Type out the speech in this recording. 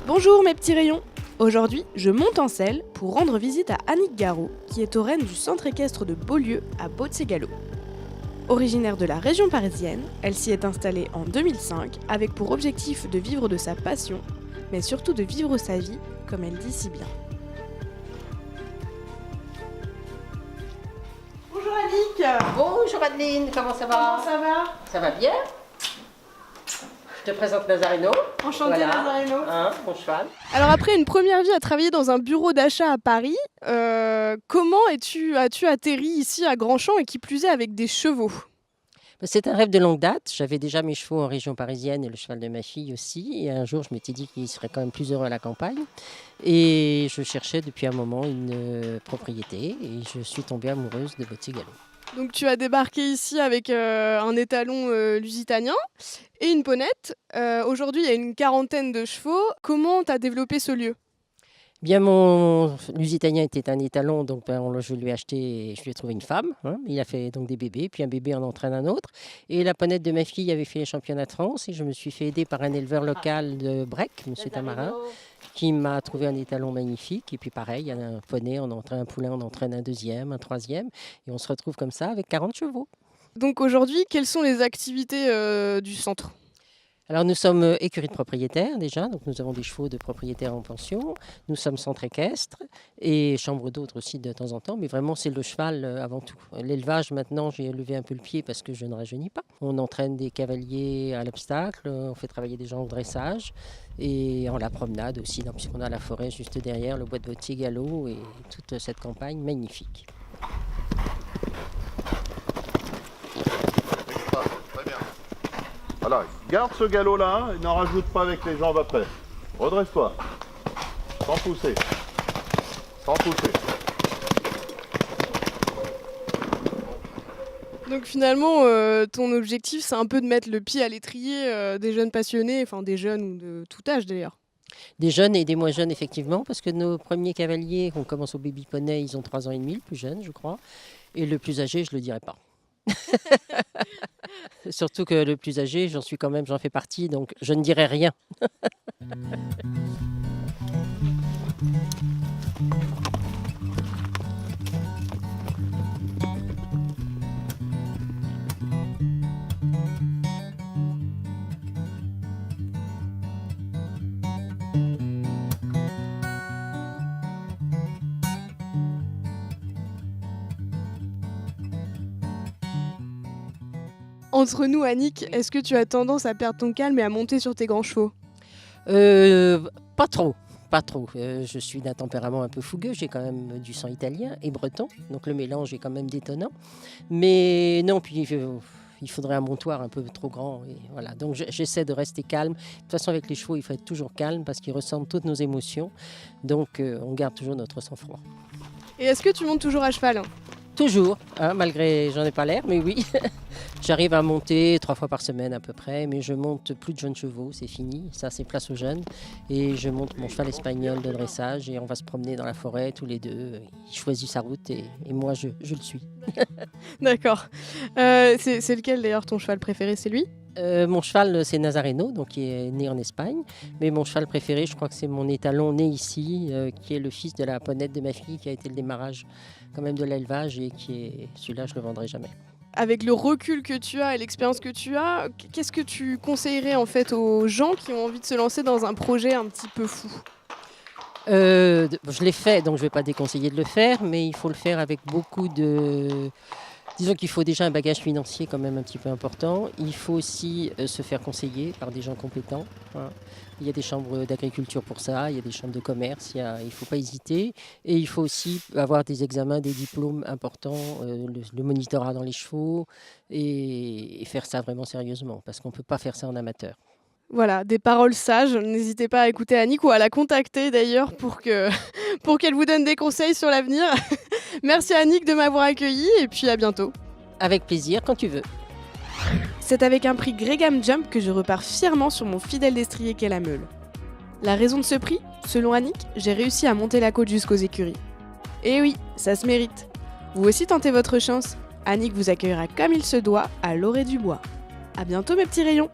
Bonjour mes petits rayons. Aujourd'hui, je monte en selle pour rendre visite à Annick Garot, qui est taureine du centre équestre de Beaulieu à Bottegalo. Originaire de la région parisienne, elle s'y est installée en 2005 avec pour objectif de vivre de sa passion, mais surtout de vivre sa vie comme elle dit si bien. Bonjour Annick. Bonjour Adeline, comment ça va? Comment ça va? Ça va bien. Je te présente Nazareno. Enchantée Nazareno. Mon cheval. Alors après une première vie à travailler dans un bureau d'achat à Paris, comment as-tu atterri ici à Grandchamp et qui plus est avec des chevaux? C'est un rêve de longue date. J'avais déjà mes chevaux en région parisienne et le cheval de ma fille aussi. Et un jour, je m'étais dit qu'il serait quand même plus heureux à la campagne. Et je cherchais depuis un moment une propriété et je suis tombée amoureuse de Bottegalo. Donc tu as débarqué ici avec un étalon lusitanien et une ponette. Aujourd'hui, il y a une quarantaine de chevaux. Comment tu as développé ce lieu? Bien, mon lusitanien était un étalon, donc je lui ai acheté et je lui ai trouvé une femme. Il a fait donc des bébés, puis un bébé en entraîne un autre. Et la ponette de ma fille avait fait les championnats de France et je me suis fait aider par un éleveur local de Brec, M. Tamarin, qui m'a trouvé un étalon magnifique. Et puis pareil, il y a un poney, on entraîne un poulain, on entraîne un deuxième, un troisième. Et on se retrouve comme ça avec 40 chevaux. Donc aujourd'hui, quelles sont les activités du centre? Alors nous sommes écurie de propriétaires déjà, donc nous avons des chevaux de propriétaires en pension, nous sommes centre équestre et chambre d'hôtes aussi de temps en temps, mais vraiment c'est le cheval avant tout. L'élevage maintenant j'ai levé un peu le pied parce que je ne rajeunis pas. On entraîne des cavaliers à l'obstacle, on fait travailler des gens au dressage et en la promenade aussi, puisqu'on a la forêt juste derrière, le bois de Bottegalo et toute cette campagne magnifique. Voilà, garde ce galop-là et n'en rajoute pas avec les jambes après. Redresse-toi. Sans pousser. Sans pousser. Donc finalement, ton objectif, c'est un peu de mettre le pied à l'étrier des jeunes passionnés, enfin des jeunes ou de tout âge d'ailleurs. Des jeunes et des moins jeunes effectivement, parce que nos premiers cavaliers, on commence au baby poney, ils ont 3 ans et demi, le plus jeune je crois, et le plus âgé, je ne le dirai pas. Surtout que le plus âgé, j'en fais partie, donc je ne dirai rien. Entre nous, Annick, est-ce que tu as tendance à perdre ton calme et à monter sur tes grands chevaux? Pas trop. Pas trop. Je suis d'un tempérament un peu fougueux, j'ai quand même du sang italien et breton, donc le mélange est quand même détonnant. Mais non, puis il faudrait un montoir un peu trop grand. Et voilà. Donc j'essaie de rester calme. De toute façon, avec les chevaux, il faut être toujours calme parce qu'ils ressentent toutes nos émotions. Donc on garde toujours notre sang-froid. Et est-ce que tu montes toujours à cheval? Toujours, malgré j'en ai pas l'air, mais oui. J'arrive à monter 3 fois par semaine à peu près, mais je monte plus de jeunes chevaux, c'est fini, ça c'est place aux jeunes. Et je monte mon cheval espagnol de dressage et on va se promener dans la forêt tous les deux. Il choisit sa route et moi je le suis. D'accord. C'est lequel d'ailleurs ton cheval préféré, c'est lui? Mon cheval c'est Nazareno, donc qui est né en Espagne. Mais mon cheval préféré, je crois que c'est mon étalon né ici, qui est le fils de la ponette de ma fille, qui a été le démarrage quand même de l'élevage et qui est celui-là, je le vendrai jamais. Avec le recul que tu as et l'expérience que tu as, qu'est-ce que tu conseillerais en fait aux gens qui ont envie de se lancer dans un projet un petit peu fou? Je l'ai fait, donc je ne vais pas déconseiller de le faire, mais il faut le faire avec beaucoup de... Disons qu'il faut déjà un bagage financier quand même un petit peu important. Il faut aussi se faire conseiller par des gens compétents. Il y a des chambres d'agriculture pour ça, il y a des chambres de commerce, il ne faut pas hésiter. Et il faut aussi avoir des examens, des diplômes importants, le monitorat dans les chevaux et faire ça vraiment sérieusement parce qu'on ne peut pas faire ça en amateur. Voilà, des paroles sages. N'hésitez pas à écouter Annick ou à la contacter d'ailleurs pour qu'elle vous donne des conseils sur l'avenir. Merci Annick de m'avoir accueillie et puis à bientôt. Avec plaisir, quand tu veux. C'est avec un prix Grégam Jump que je repars fièrement sur mon fidèle destrier qu'est la Meule. La raison de ce prix, selon Annick, j'ai réussi à monter la côte jusqu'aux écuries. Et oui, ça se mérite. Vous aussi tentez votre chance. Annick vous accueillera comme il se doit à l'Orée du Bois. À bientôt mes petits rayons.